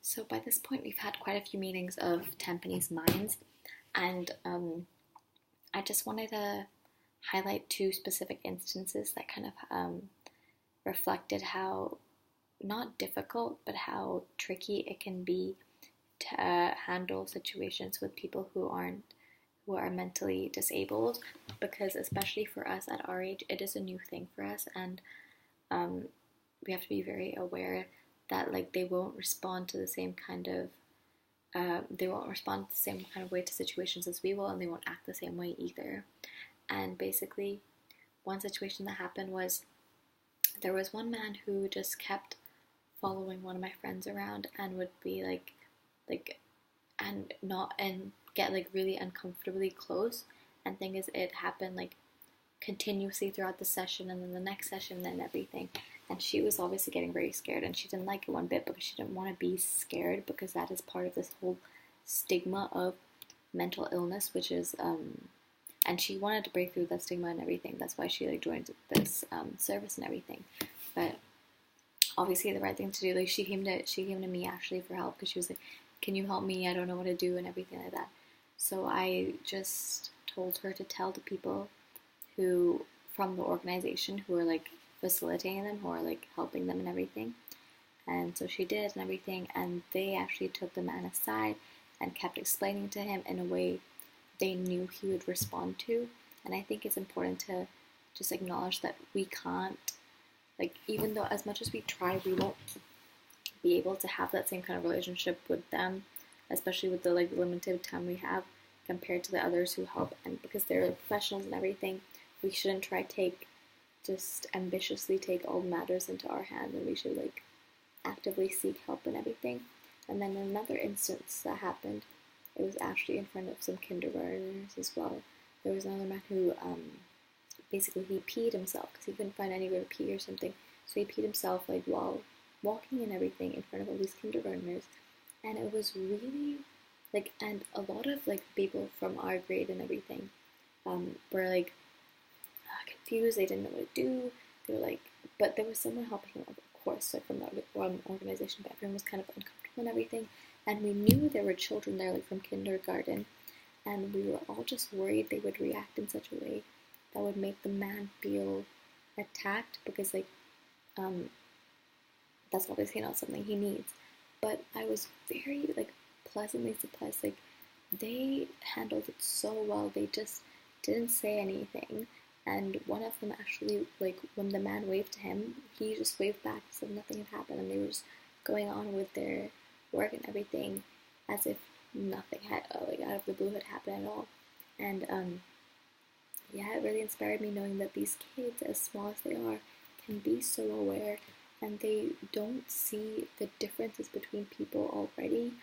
So by this point, we've had quite a few meetings of Tampines Minds, and I just wanted to highlight two specific instances that kind of reflected how not difficult, but how tricky it can be to handle situations with people who are mentally disabled. Because especially for us at our age, it is a new thing for us, and um, we have to be very aware that like they won't respond to the same kind of they won't respond the same kind of way to situations as we will, and they won't act the same way either. And basically, one situation that happened was there was one man who just kept following one of my friends around and would be like and get like really uncomfortably close. And thing is, it happened like continuously throughout the session, and then the next session and everything. And she was obviously getting very scared, and she didn't like it one bit because she didn't want to be scared, because that is part of this whole stigma of mental illness, which is and she wanted to break through that stigma and everything. That's why she like joined this service and everything. But obviously the right thing to do, like she came to me actually for help, because she was like, can you help me, I don't know what to do and everything like that. So I just told her to tell the people who from the organization who are like facilitating them, who are like helping them and everything. And so she did and everything, and they actually took the man aside and kept explaining to him in a way they knew he would respond to. And I think it's important to just acknowledge that we can't, like, even though as much as we try, we won't be able to have that same kind of relationship with them, especially with the like limited time we have compared to the others who help. And because they're like, professionals and everything, we shouldn't try just ambitiously take all matters into our hands, and we should like actively seek help and everything. And then another instance that happened, it was actually in front of some kindergartners as well. There was another man who basically he peed himself because he couldn't find anywhere to pee or something. So he peed himself like while walking and everything in front of all these kindergartners. And it was really like, and a lot of like people from our grade and everything were like confused. They didn't know what to do. They were like, but there was someone helping him, of course, like from the organization, but everyone was kind of uncomfortable and everything. And we knew there were children there, like from kindergarten, and we were all just worried they would react in such a way that would make the man feel attacked, because like that's obviously not something he needs. But I was very like pleasantly surprised. Like they handled it so well. They just didn't say anything. And one of them actually, like, when the man waved to him, he just waved back as if nothing had happened, and they were just going on with their work and everything as if nothing had, like, out of the blue had happened at all. And, yeah, it really inspired me knowing that these kids, as small as they are, can be so aware, and they don't see the differences between people already.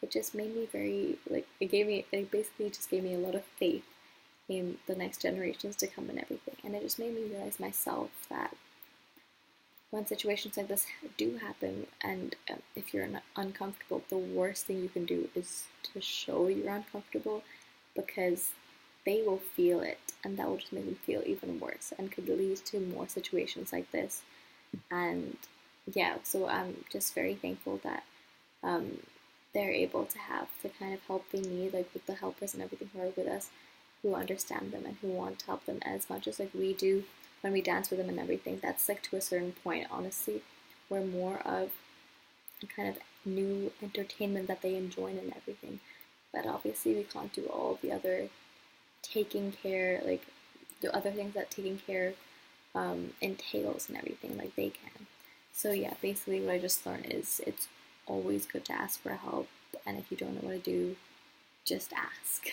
It just made me very, like, it basically just gave me a lot of faith in the next generations to come and everything. And it just made me realize myself that when situations like this do happen, and if you're uncomfortable, the worst thing you can do is to show you're uncomfortable, because they will feel it, and that will just make them feel even worse and could lead to more situations like this. And yeah, so I'm just very thankful that they're able to have the kind of help they need, like with the helpers and everything who are with us, who understand them and who want to help them as much as like we do when we dance with them and everything. That's like to a certain point, honestly, we're more of a kind of new entertainment that they enjoy and everything. But obviously we can't do all the other taking care, like the other things that taking care entails and everything like they can. So yeah, basically what I just learned is it's always good to ask for help, and if you don't know what to do, just ask.